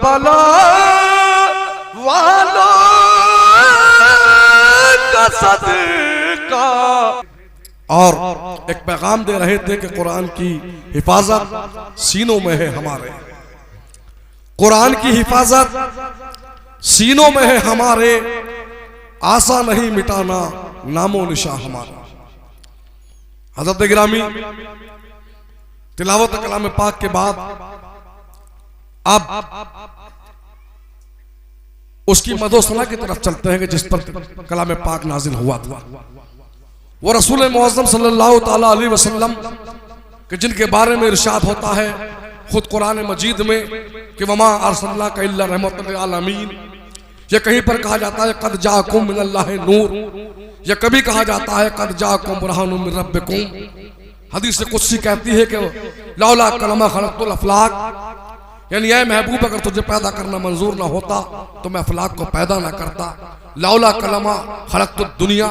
Karbala वालों का सदका। और एक पैगाम दे रहे थे कि कुरान की हिफाजत सीनों में है हमारे, कुरान की हिफाजत सीनों में है हमारे, आशा नहीं मिटाना नामो निशा हमारा। हज़रत गिरामी तिलावत कलाम पाक के बाद अब उसकी मदोसना की तरफ चलते हैं कि जिस पर कलाम पाक नाजिल हुआ था, वो रसूल मुअज़्ज़म सल्लल्लाहु ताला अलैहि वसल्लम कि जिनके बारे में इरशाद होता है खुद कुरान मजीद में कि वमा अरसलनाका इल्ला रहमतल लिल आलमीन। ये कहीं पर कहा जाता है कद जाअकुम मिनल्लाहि नूर, या कभी कहा जाता है कद जाअकुम बुरहानुम मिन रब्बिकुम। हदीस कुदसी कहती है कि लौला कलमा खलक़तुल अफ़लाक, यानी ऐ महबूब अगर तुझे पैदा करना मंजूर ना होता तो मैं अफलाक को पैदा ना करता। लौला कलमा खलक़तुद दुनिया,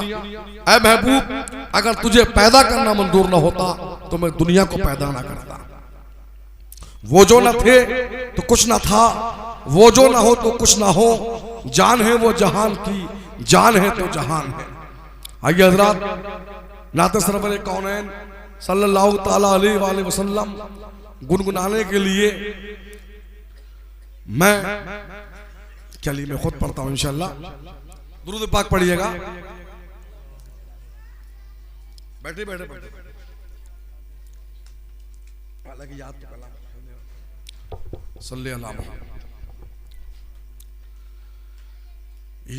ऐ महबूब अगर तुझे पैदा करना मंजूर ना होता तो मैं दुनिया को पैदा ना करता। वो जो न थे तो कुछ ना था, वो जो ना हो तो कुछ ना हो, जान है वो जहान की, जान है तो जहान है। आइए हज़रात नाते सरवर कौनैन सल्लल्लाहु ताला अलैहि वसल्लम गुनगुनाने के लिए मैं चलिए मैं खुद पढ़ता हूं इंशाअल्लाह। दुरूद पाक पढ़िएगा, बैठे बैठे बैठे, हालांकि याद तो सल्ले अला मुहम्मद।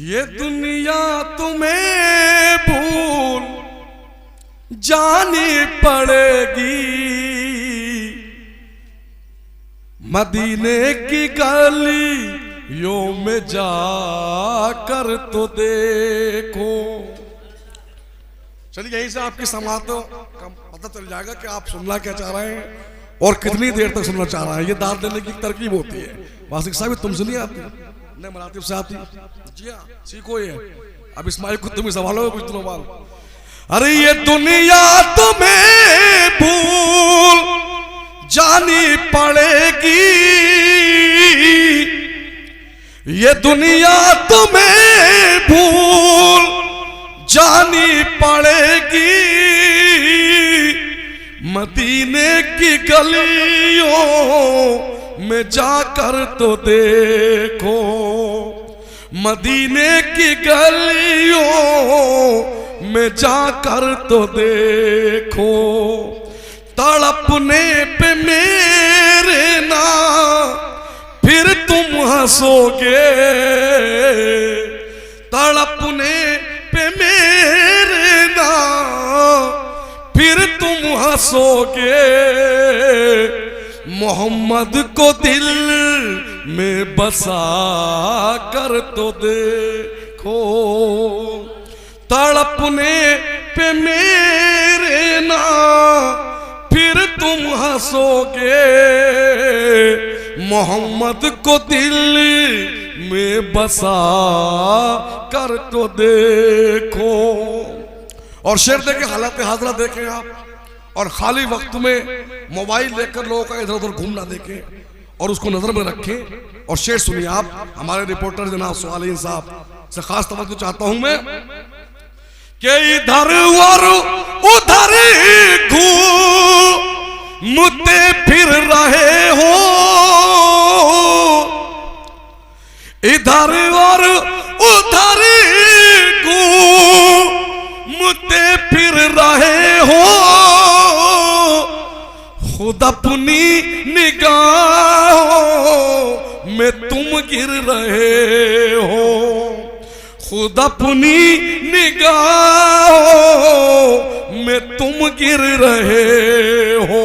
ये दुनिया तुम्हें भूल जानी पड़ेगी, मदीने की गलियों में जाकर तो देखो। चलिए यहीं से आपकी समातों का पता चल जाएगा कि आप सुनना क्या चाह रहे हैं और कितनी देर तक सुनना चाह रहे हैं। ये दाद देने की तरकीब होती है। वासिक साहब तुमसे नहीं आती, नहीं मरातिब से आती। जी हाँ सीखो ये। अब इस्माइल खुद तुम्हें सवालों में कुछ सवाल। अरे ये दुनिया तुम्हें भूल जानी पड़ेगी, ये दुनिया तुम्हें भूल जानी पड़ेगी, मदीने की गलियों में जाकर तो देखो, मदीने की गलियों में जाकर तो देखो। तड़पने पे मेरे ना फिर तुम हंसोगे, तड़पने पे मेरे ना फिर तुम हंसोगे, मोहम्मद को दिल में बसा कर तो देखो। तड़पने पे मेरे ना फिर तुम हंसोगे, मोहम्मद को दिल में बसा कर तो देखो। और शेर देखें, हालत हाजरा देखें आप, और खाली वक्त में मोबाइल लेकर लोगों का इधर उधर घूमना देखें और उसको नजर में रखें। और शेर सुनिए आप, हमारे रिपोर्टर जनाब सुआलीन साहब से खास तवज्जो चाहता हूं मैं कि इधर और उधर घूमते फिर रहे हो, इधर और उधर घूमते फिर रहे हो, खुद अपनी निगाहों में तुम गिर रहे हो, खुद अपनी निगाहों में तुम गिर रहे हो,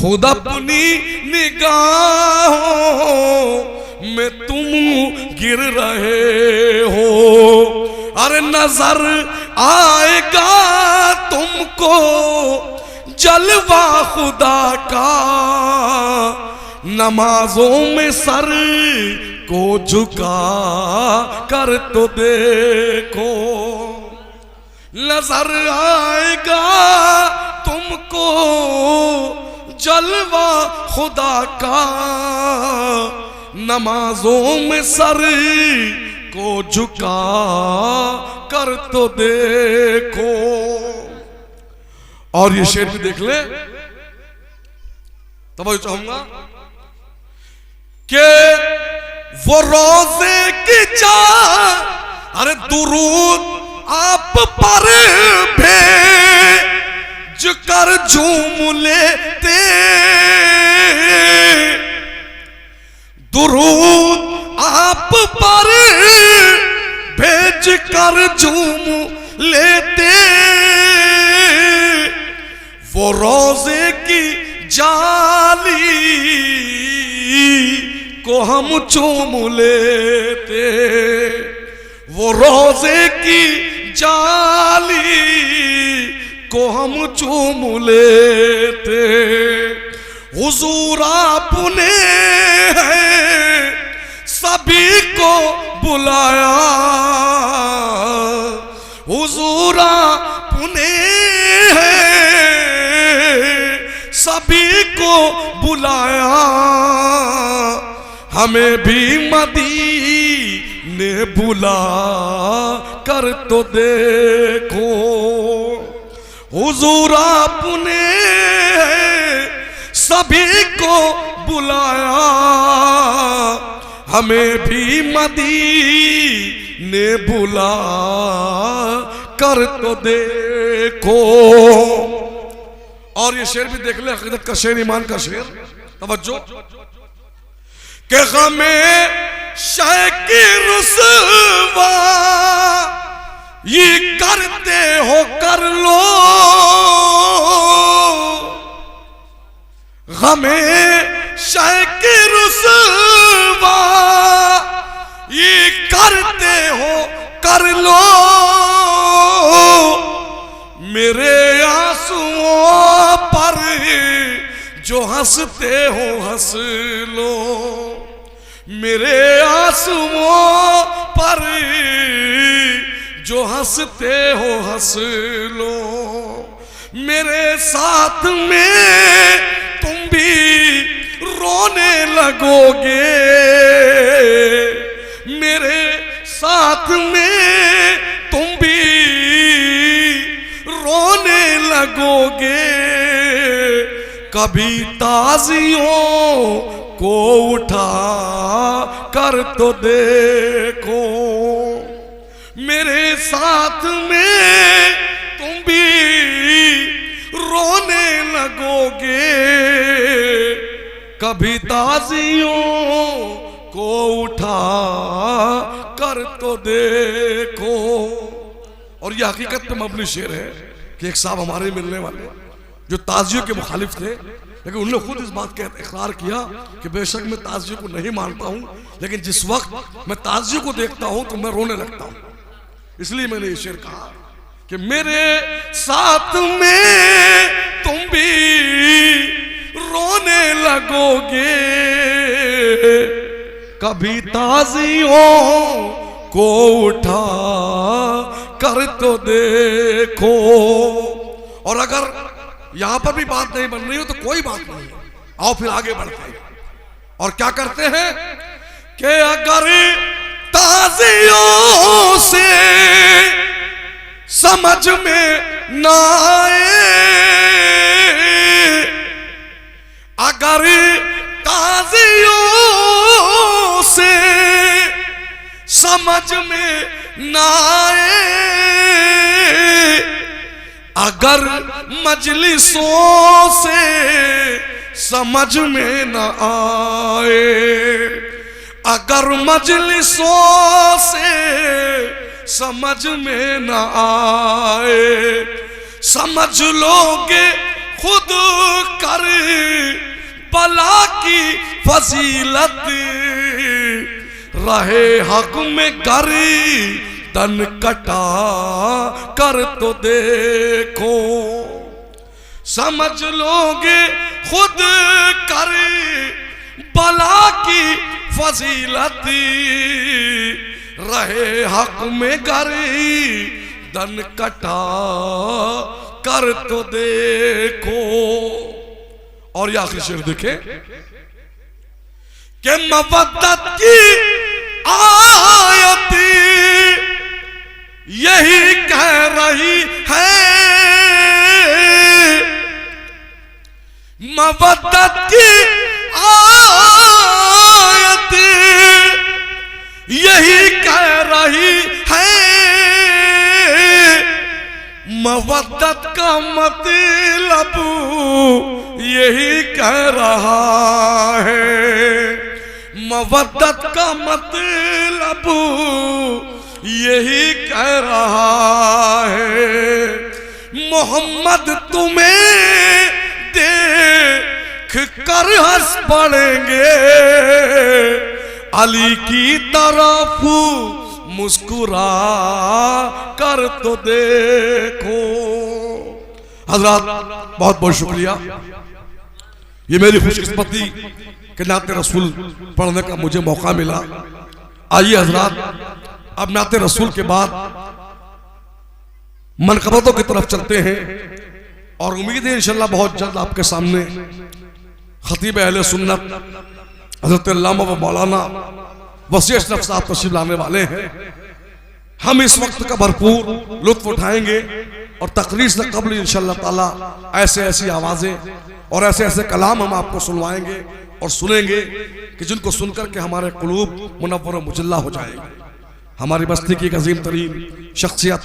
खुद अपनी निगाहों में तुम गिर रहे हो। अरे नजर आएगा तुमको जलवा खुदा का, नमाजों में सर को झुका कर तो देखो। नजर आएगा तुमको जलवा खुदा का, नमाजों में सर को झुका कर तो देखो। और ये शेर भी देख ले, तब चाहूंगा कि वो रोजे की चाह, अरे दुरूद आप पर भेज कर झूम लेते, दुरूद आप पर भेज कर झूम लेते, वो रोजे की जाली को हम चूम लेते, वो रोजे की जाली को हम चूम लेते। हुजूर आपने सभी को बुलाया, हुजूर आपने सभी को बुलाया, हमें भी मदीने बुला कर तो देखो। हुजूर आपने सभी को बुलाया, हमें भी मदीने बुला कर तो देखो। और ये शेर भी देख ले, अकीदत का शेर, ईमान का शेर, तवज्जो के हमें शायक रुसवा ये करते हो कर लो, हमें शायक रुसवा ये करते हो कर लो, मेरे आंसुओं पर जो हंसते हो हंस लो, मेरे आंसुओं पर जो हंसते हो हंस लो, मेरे साथ में तुम भी रोने लगोगे, मेरे साथ में तुम भी रोने लगोगे, कभी ताजियों को उठा कर तो देखो, मेरे साथ में तुम भी रोने लगोगे, कभी ताजियों को उठा कर तो देखो। और यह हकीकत में मबनी शेर है कि एक साहब हमारे मिलने वाले जो ताजियों के मुखालिफ थे, लेकिन उन्होंने खुद इस बात का इकरार किया कि बेशक मैं ताजियों को नहीं मानता हूं, लेकिन जिस वक्त मैं ताजियों को देखता हूं तो मैं रोने लगता हूं। इसलिए मैंने ये शेर कहा कि मेरे साथ में तुम भी रोने लगोगे, कभी ताजियों को उठा कर तो देखो। और अगर यहां पर भी बात नहीं बन रही हो तो कोई बात नहीं, आओ फिर आगे बढ़ते हैं। और क्या करते हैं कि अगर ताजियों से समझ में ना आए, अगर ताजियों से समझ में ना आए, अगर मजलिसों से समझ में न आए, अगर मजलिसों से समझ में न आए, समझ लोगे खुद कर बला की फजीलत, रहे हक में गरी तन कटा कर तो देखो, समझ लोगे खुद कर बला की फजीलत, रहे हक में गरी तन कटा कर तो देखो। और ये आखिरी शेर देखे कि मवद्दत की आयत यही कह रही है, मवद्दत की आयत यही कह रही है, मवद्दत का मतलब यही कह रहा है, मवद्दत का मतलब यही कह रहा है। मोहम्मद तुम्हें देख कर हंस पड़ेंगे, अली की तरफ मुस्कुरा कर तो देखो। हजरात बहुत बहुत शुक्रिया, ये मेरी खुशकिस्मती कि नाते रसूल पढ़ने का मुझे मौका मिला। आइए हजरात अब नाते रसूल के बाद मनकबतों की तरफ चलते हैं और उम्मीद है इंशाल्लाह बहुत जल्द आपके सामने खतीब अहले सुन्नत हजरत अल्लामा व मौलाना वसी अशरफ साहब तशरीफ लाने वाले हैं। हम इस वक्त का भरपूर लुत्फ उठाएंगे और तकरीर से कबल इंशाल्लाह ताला ऐसे ऐसी आवाजें और ऐसे ऐसे कलाम हम आपको सुनवाएंगे और सुनेंगे कि जिनको सुनकर के हमारे कुलूब मुनव्वर मुजल्ला हो जाएंगे। हमारी बस्ती की एक अजीम तरीन शख्सियत